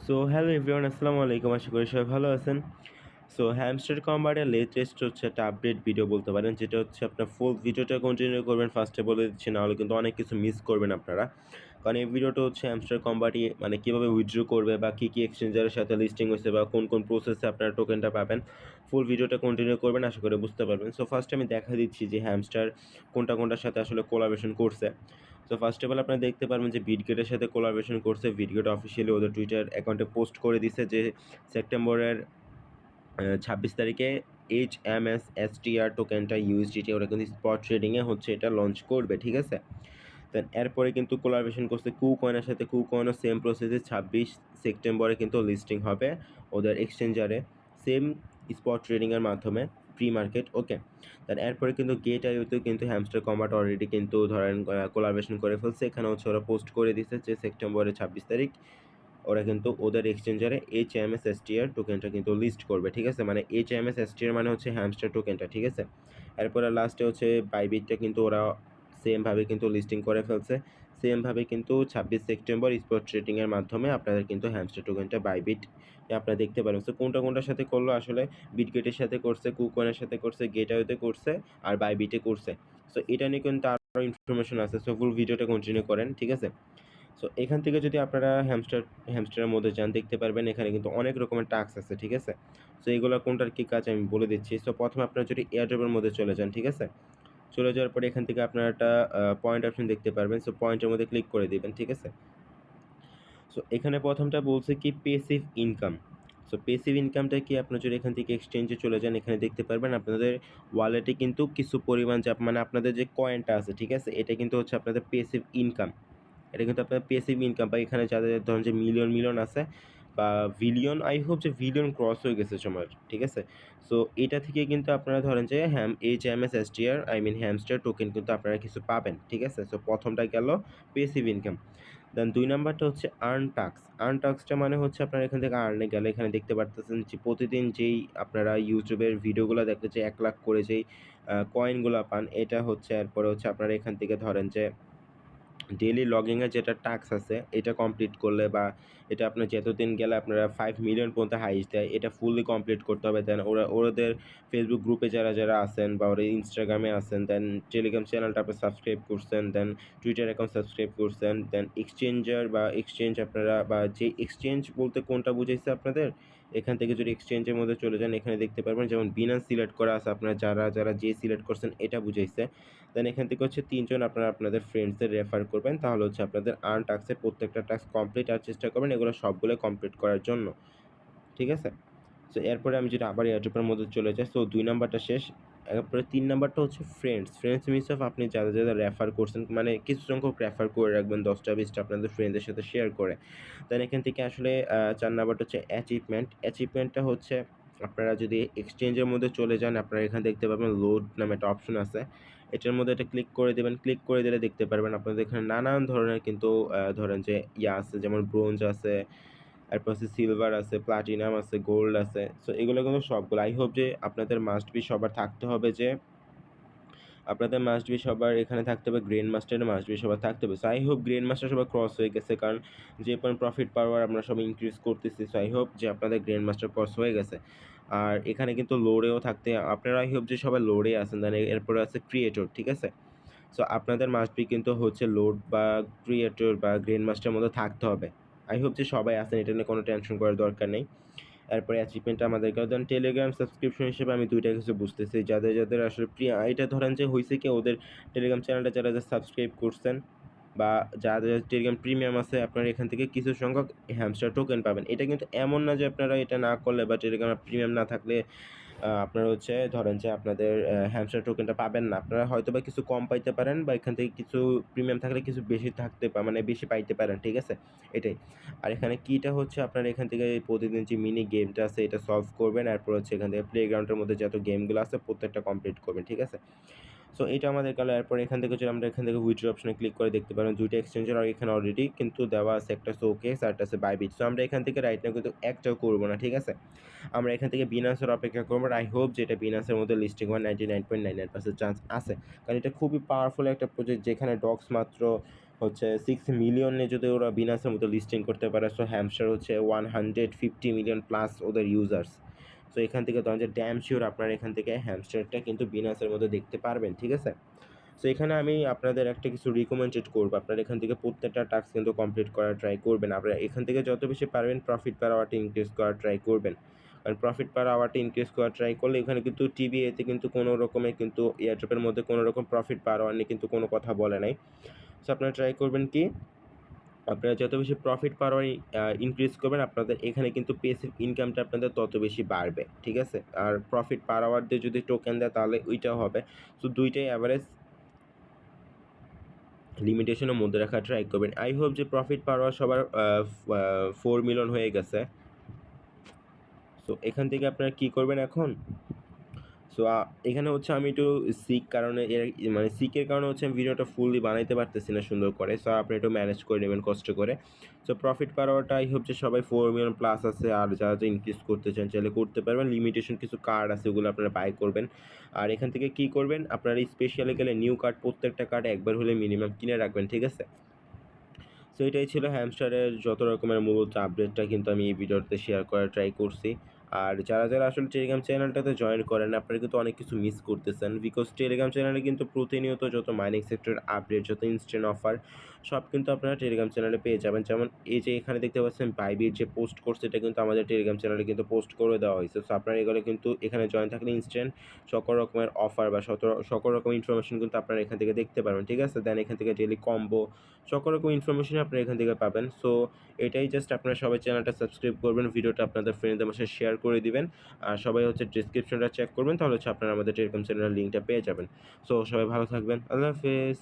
So hello everyone, আসসালামু আলাইকুম। আশা করি সবাই ভালো আছেন। সো হ্যামস্টার কম্বাটের লেটেস্ট হচ্ছে একটা আপডেট ভিডিও বলতে পারেন, যেটা হচ্ছে আপনার ফুল ভিডিওটা কন্টিনিউ করবেন। ফার্স্টে বলে দিচ্ছি, নাহলে কিন্তু অনেক কিছু মিস করবেন আপনারা। কারণ এই ভিডিওটা হচ্ছে হ্যামস্টার কম্বাটই মানে কীভাবে উইথড্র করবে বা কী কী এক্সচেঞ্জারের সাথে লিস্টিং হয়েছে বা কোন কোন প্রসেসে আপনারা টোকেনটা পাবেন। ফুল ভিডিওটা কন্টিনিউ করবেন, আশা করে বুঝতে পারবেন। সো ফার্স্টে আমি দেখা দিচ্ছি যে হ্যামস্টার কোনটা কোনটার সাথে আসলে কোলাবরেশন করছে। সো ফার্স্ট অফ অল আপনারা দেখতে পারবেন যে বিটগেটের সাথে কোলাবরেশন করছে। বিটগেট অফিসিয়ালি ওদের টুইটার অ্যাকাউন্টে পোস্ট করে দিছে যে সেপ্টেম্বরের 26 তারিখে HMSSTR টোকেনটা ইউএসডিটি ওরা কিন্তু স্পট ট্রেডিংয়ে হচ্ছে এটা লঞ্চ করবে, ঠিক আছে? দেন এরপরে কিন্তু কোলাবরেশন করছে কুকয়েনের সাথে। কুকয়েনও সেম প্রসেসে 26 সেপ্টেম্বরে কিন্তু লিস্টিং হবে ওদের এক্সচেঞ্জারে, সেম স্পট ট্রেডিংয়ের মাধ্যমে, প্রি মার্কেট। ওকে, দেন এরপরে কিন্তু গেট আইওতেও কিন্তু হ্যামস্টার কম্বাট অলরেডি কিন্তু ধরেন কোলাবরেশন করে ফেলছে। এখানে হচ্ছে ওরা পোস্ট করে দিছে যে সেপ্টেম্বরের 26 তারিখ ওরা কিন্তু ওদের এক্সচেঞ্জারে HMSSTR টোকেনটা কিন্তু লিস্ট করবে, ঠিক আছে? মানে HMSSTR মানে হচ্ছে হ্যামস্টার টোকেনটা, ঠিক আছে? এরপরে লাস্টে হচ্ছে বাইবিটটা কিন্তু ওরা সেমভাবে কিন্তু লিস্টিং করে ফেলছে। সেমভাবে কিন্তু 26 সেপ্টেম্বর স্পট ট্রেডিংয়ের মাধ্যমে আপনাদের কিন্তু হ্যামস্টার টোকেনটা বাইবিট আপনারা দেখতে পারেন। সো কোনটা কোনটার সাথে করলো আসলে, বিটগেটের সাথে করছে, কুকয়েনের সাথে করছে, গেটওয়েতে করছে, আর বাইবিটে করছে। সো এটা নিয়ে কিন্তু আরও ইনফরমেশন আছে। সো ফুল ভিডিওটা কন্টিনিউ করেন, ঠিক আছে? সো এখান থেকে যদি আপনারা হ্যামস্টারের মধ্যে যান, দেখতে পারবেন এখানে কিন্তু অনেক রকমের টাস্ক আছে, ঠিক আছে? সো এগুলো কোনটার কী কাজ আমি বলে দিচ্ছি। সো প্রথমে আপনারা যদি এয়ারড্রপের মধ্যে চলে যান, ঠিক আছে? চলে যাওয়ার পরে এখান থেকে আপনারা একটা পয়েন্ট অপশন দেখতে পারবেন। সো পয়েন্টের মধ্যে ক্লিক করে দিবেন, ঠিক আছে? সো এখানে প্রথমটা বলছে কি প্যাসিভ ইনকাম। সো প্যাসিভ ইনকামটা কি, আপনারা যদি এখান থেকে এক্সচেঞ্জে চলে যান, এখানে দেখতে পারবেন আপনাদের ওয়ালেটে কিন্তু কিছু পরিমাণ যে মানে আপনাদের যে কয়েনটা আছে, ঠিক আছে? এটা কিন্তু হচ্ছে আপনাদের প্যাসিভ ইনকাম। এটা কিন্তু আপনার প্যাসিভ ইনকাম, বা এখানে যাদের ধরেন যে মিলিয়ন মিলিয়ন আছে বা বিলিয়ন, আই হোপ যে বিলিয়ন ক্রস হয়ে গেছে সময়, ঠিক আছে? সো এটা থেকে কিন্তু আপনারা ধরেন যে HMSSTR হ্যামস্টার টোকেন কিন্তু আপনারা কিছু পাবেন, ঠিক আছে? সো প্রথমটা গেল প্যাসিভ ইনকাম। দেন ২ নাম্বারটা হচ্ছে আর্ন টাস্ক। আর্ন টাস্কটা মানে হচ্ছে আপনারা এখান থেকে আর্নে গেলে এখানে দেখতে পারতেছেন যে প্রতিদিন যেই আপনারা ইউটিউবের ভিডিওগুলো দেখলে যে ১ লাখ করে যেই কয়েনগুলা পান, এটা হচ্ছে। এরপরে হচ্ছে আপনারা এখান থেকে ধরেন যে ডেইলি লগইনের যেটা টাস্ক আছে, এটা কমপ্লিট করলে বা এটা আপনার যতদিন গেলে আপনারা 5 মিলিয়ন পর্যন্ত হাইস্ট দেয়, এটা ফুললি কমপ্লিট করতে হবে। দেন ওদের ফেসবুক গ্রুপে যারা আছেন বা ওরা ইনস্টাগ্রামে আছেন, দেন টেলিগ্রাম চ্যানেলটা আপনি সাবস্ক্রাইব করছেন, দেন টুইটার অ্যাকাউন্ট সাবস্ক্রাইব করছেন, দেন এক্সচেঞ্জার বা এক্সচেঞ্জ আপনারা বা যে এক্সচেঞ্জ বলতে কোনটা বুঝাইছে আপনাদের, এখান থেকে যদি এক্সচেঞ্জের মধ্যে চলে যান, এখানে দেখতে পারবেন যেমন বিনান্স সিলেক্ট করা আছে। আপনারা যারা যে সিলেক্ট করছেন এটা বুঝাইছে। দেন এখান থেকে হচ্ছে ৩ জন আপনারা আপনাদের ফ্রেন্ডসদের রেফার করবেন, তাহলে হচ্ছে আপনাদের আর্ন টাস্কের প্রত্যেকটা টাস্ক কমপ্লিট আর চেষ্টা করবেন এগুলো সবগুলো কমপ্লিট করার জন্য, ঠিক আছে? সো এরপরে আমি যদি আবার এয়ারড্রপের মধ্যে চলে যাই, সো ২ নাম্বারটা শেষ। এরপরে ৩ নাম্বারটা হচ্ছে ফ্রেন্ডস মিনস অফ আপনি যাদের রেফার করছেন, মানে কিছু সংখ্যক রেফার করে রাখবেন ১০টা ২০টা আপনাদের ফ্রেন্ডদের সাথে শেয়ার করে। দেন এখান থেকে আসলে ৪ নাম্বারটা হচ্ছে অ্যাচিভমেন্টটা হচ্ছে আপনারা যদি এক্সচেঞ্জের মধ্যে চলে যান, আপনারা এখানে দেখতে পাবেন লোড নামে একটা অপশন আছে। এটার মধ্যে এটা ক্লিক করে দিবেন। ক্লিক করে দিলে দেখতে পারবেন আপনাদের এখানে নানান ধরনের কিন্তু ধরেন যে আছে, যেমন ব্রোঞ্জ আছে, এরপর হচ্ছে সিলভার আছে, প্লাটিনাম আছে, গোল্ড আছে। সো এগুলো কিন্তু সবগুলো আই হোপ যে আপনাদের মাস্ট বি সবার থাকতে হবে যে আপনাদের মাস্ট বি সবার এখানে থাকতে হবে, গ্র্যান্ড মাস্টারে মাস্ট বি সবার থাকতে হবে। So I hope grand master সবার ক্রস হয়ে গেছে, কারণ যে পরিমাণ প্রফিট পাওয়ার আমরা সবাই ইনক্রিজ করতেছি। সো আই হোপ যে আপনাদের গ্র্যান্ড মাস্টার ক্রস হয়ে গেছে। আর এখানে কিন্তু লোডেও থাকতে আপনারা আই হোপ যে সবাই লোডে আছেন। দেন এরপরে আছে ক্রিয়েটর, ঠিক আছে? সো আপনাদের মাস্ট বি কিন্তু হচ্ছে লোড বা ক্রিয়েটর বা গ্র্যান্ড মাস্টারের মধ্যে থাকতে হবে। আই হোপ যে সবাই আছেন, এটা নিয়ে কোনো টেনশন করার দরকার নেই। এরপরে অ্যাচিভমেন্টটা আমাদেরকে দেন। টেলিগ্রাম সাবস্ক্রিপশন হিসেবে আমি ২ টা কিছু বুঝতেছি। যাদের আসলে এটা ধরেন যে হইছে কি, ওদের টেলিগ্রাম চ্যানেলটা যারা সাবস্ক্রাইব করছেন বা যাদের টেলিগ্রাম প্রিমিয়াম আছে, আপনারা এখান থেকে কিছু সংখ্যক হ্যামস্টার টোকেন পাবেন। এটা কিন্তু এমন না যে আপনারা এটা না করলে বা টেলিগ্রাম প্রিমিয়াম না থাকলে আপনারা হচ্ছে ধরেন যে আপনাদের হ্যামস্টার টোকেনটা পাবেন না। আপনারা হয়তোবা কিছু কম পাইতে পারেন বা এখান থেকে কিছু প্রিমিয়াম থাকলে কিছু বেশি মানে বেশি পাইতে পারেন, ঠিক আছে? এটাই। আর এখানে কিটা হচ্ছে আপনারা এখান থেকে প্রতিদিন যে মিনি গেমটা আছে এটা সলভ করবেন। এরপর হচ্ছে এখান থেকে প্লেগ্রাউন্ডের মধ্যে যত গেমগুলো আছে প্রত্যেকটা কমপ্লিট করবেন, ঠিক আছে? সো এটা আমাদের গেল। এরপর এখান থেকে যদি আমরা এখান থেকে উইথড্র অপশনে ক্লিক করে দেখতে পারেন ২ টা এক্সচেঞ্জের আর এখানে অলরেডি কিন্তু দেওয়া আছে, একটা শোকেস আর একটা আছে বাইবিট। সো আমরা এখান থেকে রাইট নাও কিন্তু একটাও করব না, ঠিক আছে? আমরা এখান থেকে বিনান্সের অপেক্ষা করব। আই হোপ যে এটা বিনান্সের মধ্যে লিস্টিং হওয়ার 99.99% চান্স আছে। কারণ এটা খুবই পাওয়ারফুল একটা প্রজেক্ট, যেখানে ডক্স মাত্র হচ্ছে 6 মিলিয়নে যদি ওরা বিনাসের মতো লিস্টিং করতে পারে, সো হ্যামস্টার হচ্ছে 150 মিলিয়ন প্লাস ওদের ইউজার্স। সো এখান থেকে ধরেন যে ড্যাম শিওর আপনারা এখান থেকে হ্যামস্টারটা কিন্তু বিনাসের মধ্যে দেখতে পারবেন, ঠিক আছে? সো এখানে আমি আপনাদের একটা কিছু রিকমেন্ডেড করবো, আপনারা এখান থেকে প্রত্যেকটা টাস্ক কিন্তু কমপ্লিট করার ট্রাই করবেন। আপনারা এখান থেকে যত বেশি পারবেন প্রফিট পার আওয়ারটা ইনক্রিজ করার ট্রাই করবেন, কারণ প্রফিট পার আওয়ারটা ইনক্রিজ করার ট্রাই করলে এখানে কিন্তু টিবিএতে কিন্তু কোনো রকমের কিন্তু এয়ারড্রপের মধ্যে কোনো রকম প্রফিট পার আওয়ার নিয়ে কিন্তু কোনো কথা বলে নাই। সো আপনারা ট্রাই করবেন কি, আপনারা যত বেশি প্রফিট পার আওয়ার ইনক্রিজ করবেন আপনাদের এখানে কিন্তু পেসিভ ইনকামটা আপনাদের তত বেশি বাড়বে, ঠিক আছে? আর প্রফিট পার আওয়ার দিয়ে যদি টোকেন দেয় তাহলে ওইটাও হবে। সো দুইটাই অ্যাভারেজ লিমিটেশনের মধ্যে রাখার ট্রাই করবেন। আই হোপ যে প্রফিট পার আওয়ার সবার 4 মিলিয়ন হয়ে গেছে। সো এখান থেকে আপনারা কী করবেন এখন, সো এখানে হচ্ছে আমি একটু সিক কারণে মানে সিকের কারণে হচ্ছে আমি ভিডিওটা ফুললি বানাইতে পারতেছি না সুন্দর করে। সো আপনি একটু ম্যানেজ করে নেবেন কষ্ট করে। সো প্রফিট পার আওয়ারটা আই হোপ যে সবাই 4 মিলিয়ন প্লাস আছে, আর যারা ইনক্রিজ করতে চান চাইলে করতে পারবেন। লিমিটেশন কিছু কার্ড আছে ওগুলো আপনারা বাই করবেন। আর এখান থেকে কী করবেন, আপনারা স্পেশালি গেলে নিউ কার্ড প্রত্যেকটা কার্ড একবার হলে মিনিমাম কিনে রাখবেন, ঠিক আছে? সো এটাই ছিল হ্যামস্টারের যত রকমের মূলত আপডেটটা কিন্তু আমি এই ভিডিওতে শেয়ার করার ট্রাই করছি। আর যারা আসলে টেলিগ্রাম চ্যানেলটাতে জয়েন করেন আপনারা কিন্তু অনেক কিছু মিস করতেছেন, বিকজ টেলিগ্রাম চ্যানেলে কিন্তু প্রতিনিয়ত যত মাইনিং সেক্টর আপডেট, যত ইনস্ট্যান্ট অফার সব কিন্তু আপনারা টেলিগ্রাম চ্যানেলে পেয়ে যাবেন। যেমন এই যে এখানে দেখতে পাচ্ছেন বাইবিট যে পোস্ট করছে এটা কিন্তু আমাদের টেলিগ্রাম চ্যানেলে কিন্তু পোস্ট করে দেওয়া হয়েছে। সো আপনারা এগুলো কিন্তু এখানে জয়েন থাকলে ইনস্ট্যান্ট সকল রকমের অফার বা সকল রকম ইনফরমেশন কিন্তু আপনারা এখান থেকে দেখতে পারবেন, ঠিক আছে? দেন এখান থেকে ডেলি কম্বো সকল রকম ইনফরমেশন আপনারা এখান থেকে পাবেন। সো এটাই জাস্ট আপনারা সবাই চ্যানেলটা সাবস্ক্রাইব করবেন, ভিডিওটা আপনাদের ফ্রেন্ডদের সাথে শেয়ার করে দিবেন। আর সবাই হচ্ছে ডেসক্রিপশনটা চেক করবেন, তাহলে হচ্ছে আপনারা আমাদের টেলিগ্রাম চ্যানেলের লিঙ্কটা পেয়ে যাবেন। সো সবাই ভালো থাকবেন, আল্লাহ হাফেজ।